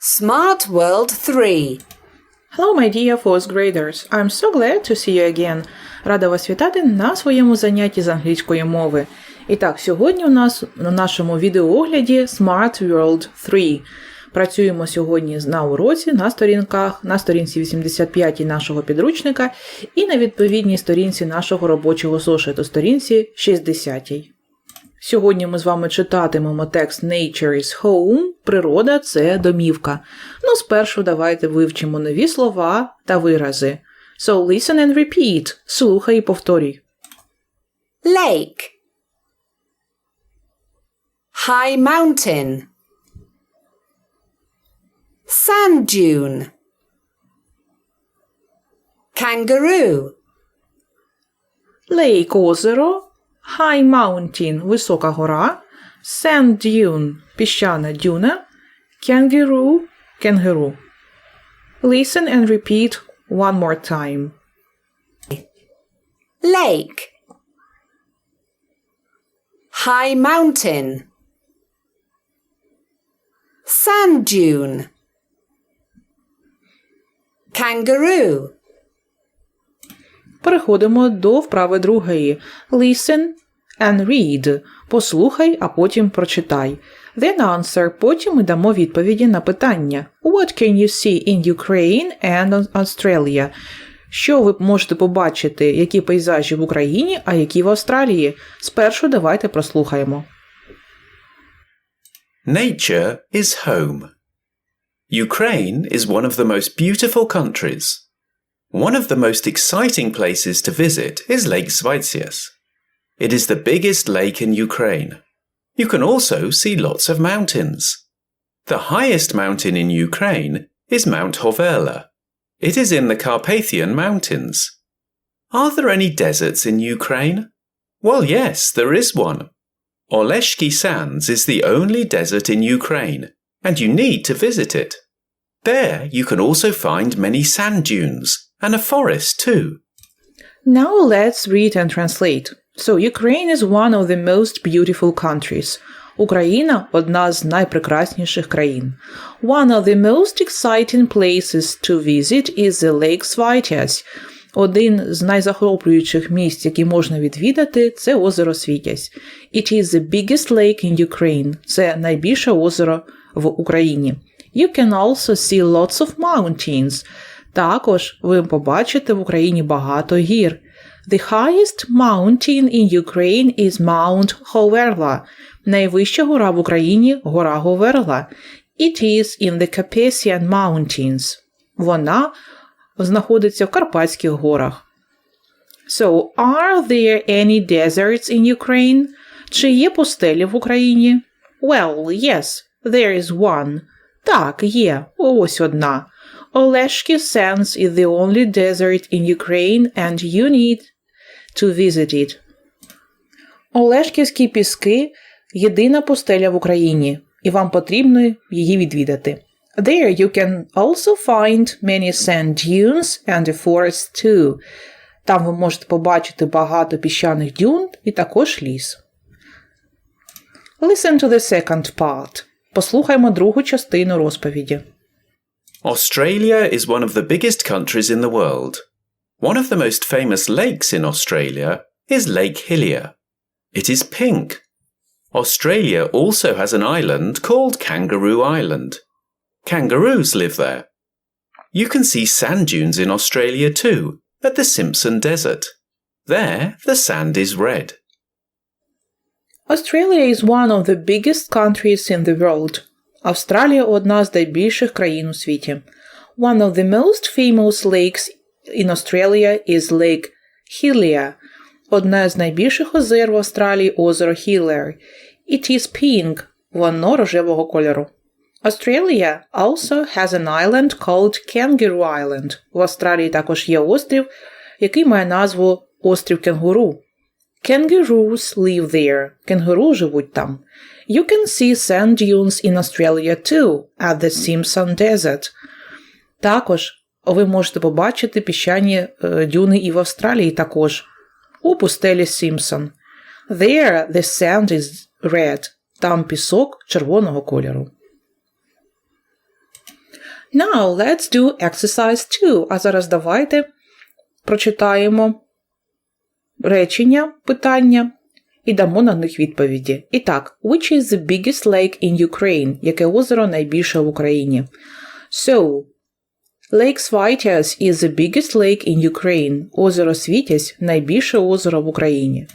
Smart World 3. Hello, my dear fourth graders. I'm so glad to see you again. Рада вас вітати на своєму занятті з англійської мови. І так, сьогодні у нас на нашому відеоогляді Smart World 3. Працюємо сьогодні на уроці на сторінці 85 нашого підручника і на відповідній сторінці нашого робочого зошиту, сторінці 60. Сьогодні ми з вами читатимемо текст Nature is home, природа – це домівка. Ну, спершу давайте вивчимо нові слова та вирази. So listen and repeat. Слухай і повторюй. Lake. High mountain. Sand dune. Kangaroo. Lake – озеро. High mountain – висока гора. Sand dune – піщана дюна. Kangaroo – кенгуру. Listen and repeat one more time. Lake. High mountain. Sand dune. Kangaroo. Переходимо до вправи другої. Listen and read. Послухай, а потім прочитай. Then answer. Потім ми дамо відповіді на питання. What can you see in Ukraine and Australia? Що ви можете побачити, які пейзажі в Україні, а які в Австралії? Спершу давайте прослухаємо. Nature is home. Ukraine is one of the most beautiful countries. One of the most exciting places to visit is Lake Svaitsias. It is the biggest lake in Ukraine. You can also see lots of mountains. The highest mountain in Ukraine is Mount Hoverla. It is in the Carpathian Mountains. Are there any deserts in Ukraine? Well, yes, there is one. Oleshki Sands is the only desert in Ukraine, and you need to visit it. There you can also find many sand dunes, and a forest too. Now let's read and translate. So, Ukraine is one of the most beautiful countries. Україна – одна з найпрекрасніших країн. One of the most exciting places to visit is the Lake Svaitsias. Один з найзахоплюючих місць, які можна відвідати – це озеро Світязь. It is the biggest lake in Ukraine. Це найбільше озеро в Україні. You can also see lots of mountains. Також ви побачите в Україні багато гір. The highest mountain in Ukraine is Mount Hoverla. Найвища гора в Україні – гора Говерла. It is in the Carpathian Mountains. Вона знаходиться в Карпатських горах. So, are there any deserts in Ukraine? Чи є пустелі в Україні? Well, yes, there is one. Так, є. Ось одна. Oleshki Sands is the only desert in Ukraine and you need to visit it. Олешківські піски – єдина пустеля в Україні, і вам потрібно її відвідати. There you can also find many sand dunes and a forest too. Там ви можете побачити багато піщаних дюн і також ліс. Listen to the second part. Послухаймо другу частину розповіді. Australia is one of the biggest countries in the world. One of the most famous lakes in Australia is Lake Hillier. It is pink. Australia also has an island called Kangaroo Island. Kangaroos live there. You can see sand dunes in Australia too, at the Simpson Desert. There, the sand is red. Australia is one of the biggest countries in the world. Австралія – одна з найбільших країн у світі. One of the most famous lakes in Australia is Lake Hillier. Одне з найбільших озер в Австралії – озеро Hillier. It is pink. Воно рожевого кольору. Australia also has an island called Kangaroo Island. В Австралії також є острів, який має назву Острів Кенгуру. Kangaroos live there. Кенгуру живуть там. You can see sand dunes in Australia too, at the Simpson Desert. Також ви можете побачити піщані дюни і в Австралії також, у пустелі Сімпсон. There the sand is red. Там пісок червоного кольору. Now let's do exercise 2. А зараз давайте прочитаємо речення, питання і дамо на них відповіді. І так, which is the biggest lake in Ukraine? Яке озеро найбільше в Україні? So, Lake Svitязь is the biggest lake in Ukraine. Озеро Світязь – найбільше озеро в Україні.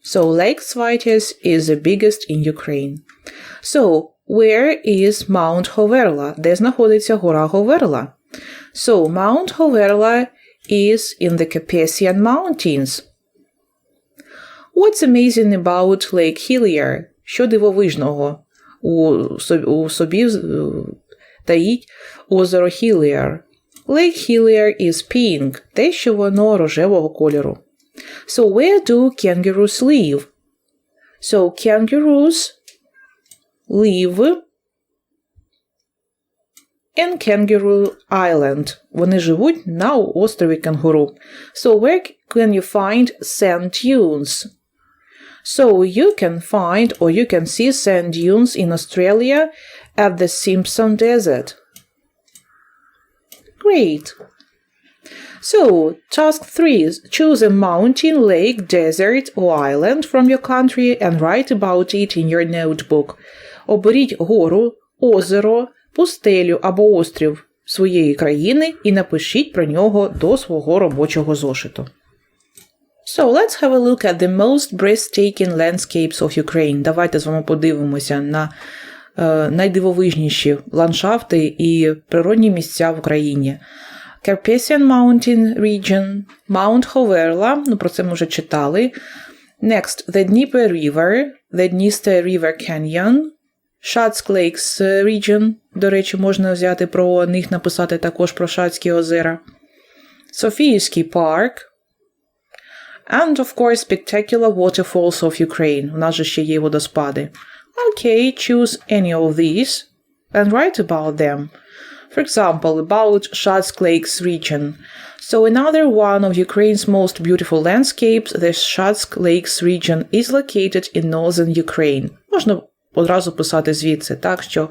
So, Lake Svitязь is the biggest in Ukraine. So, where is Mount Hoverla? Де знаходиться гора Говерла? So, Mount Hoverla is in the Carpathian Mountains. What's amazing about Lake Hillier? Що дивовижного у собі таїть озеро Hillier? Lake Hillier is pink. Те, що воно рожевого кольору. So, where do kangaroos live? So, kangaroos live in Kangaroo Island. Вони живуть на острові Кенгуру. So, where can you find sand dunes? So, you can find or you can see sand dunes in Australia at the Simpson Desert. Great. So, task 3. Choose a mountain, lake, desert or island from your country and write about it in your notebook. Оберіть гору, озеро, пустелю або острів своєї країни і напишіть про нього до свого робочого зошиту. So, let's have a look at the most breathtaking landscapes of Ukraine. Давайте з вами подивимося на найдивовижніші ландшафти і природні місця в Україні. Carpathian Mountain Region, Mount Hoverla, про це ми вже читали. Next, the Dnieper River, the Dniester River Canyon, Шацьк Lakes Region, до речі, можна взяти про них, написати також про Шацькі озера. Софіївський парк. And, of course, spectacular waterfalls of Ukraine. У нас же ще є водоспади. Okay, choose any of these and write about them. For example, about Shatsk Lakes region. So another one of Ukraine's most beautiful landscapes, the Shatsk Lakes region, is located in northern Ukraine. Можна одразу писати звідси, так, що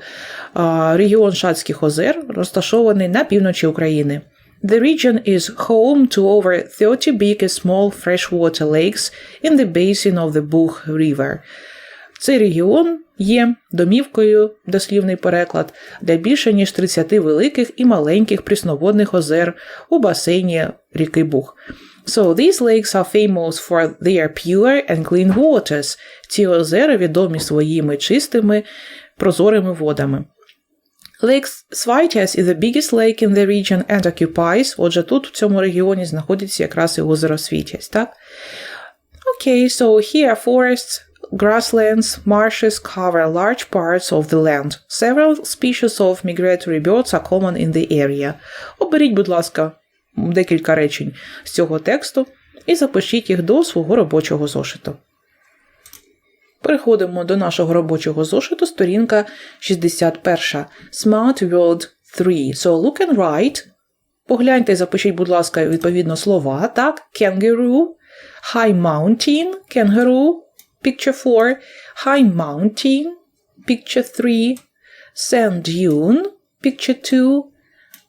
регіон Шацьких озер розташований на півночі України. The region is home to over 30 big and small freshwater lakes in the basin of the Bug River. Цей регіон є домівкою, дослівний переклад, для більше ніж 30 великих і маленьких прісноводних озер у басейні ріки Буг. So these lakes are famous for their pure and clean waters. Ці озера відомі своїми чистими, прозорими водами. Lake Svitязь is the biggest lake in the region and occupies, отже, тут в цьому регіоні знаходиться якраз і озеро Світязь, так? Okay, so here forests, grasslands, marshes cover large parts of the land. Several species of migratory birds are common in the area. Оберіть, будь ласка, декілька речень з цього тексту і запишіть їх до свого робочого зошиту. Переходимо до нашого робочого зошиту, сторінка 61. Smart Word 3. So look and write. Погляньте і запишіть, будь ласка, відповідно слова. Так, kangaroo, high mountain, kangaroo, picture 4, high mountain, picture 3, sand dune, picture 2,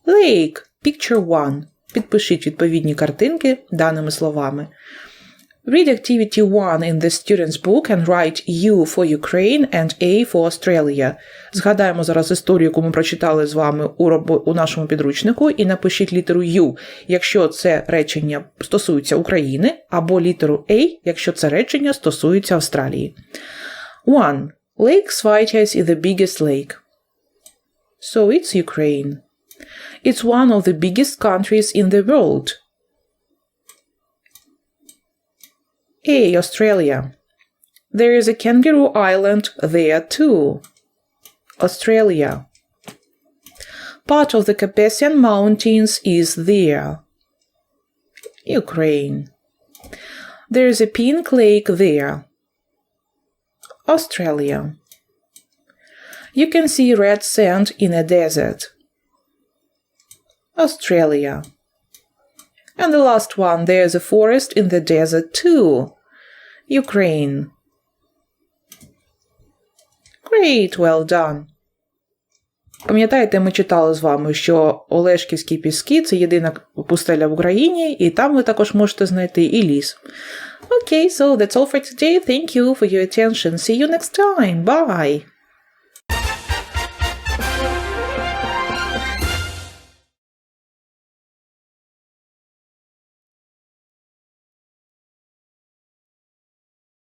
lake, picture 1. Підпишіть відповідні картинки даними словами. Read activity 1 in the student's book and write U for Ukraine and A for Australia. Згадаємо зараз історію, яку ми прочитали з вами у нашому підручнику, і напишіть літеру U, якщо це речення стосується України, або літеру A, якщо це речення стосується Австралії. 1. Lake Svitязь is the biggest lake. So it's Ukraine. It's one of the biggest countries in the world. A. Australia. There is a kangaroo island there too. Australia. Part of the Carpathian Mountains is there. Ukraine. There is a pink lake there. Australia. You can see red sand in a desert. Australia. And the last one, there's a forest in the desert too. Ukraine. Great, well done. Пам'ятаєте, ми читали з вами, що Олешківські піски – це єдина пустеля в Україні, і там ви також можете знайти і ліс. Okay, so that's all for today. Thank you for your attention. See you next time. Bye!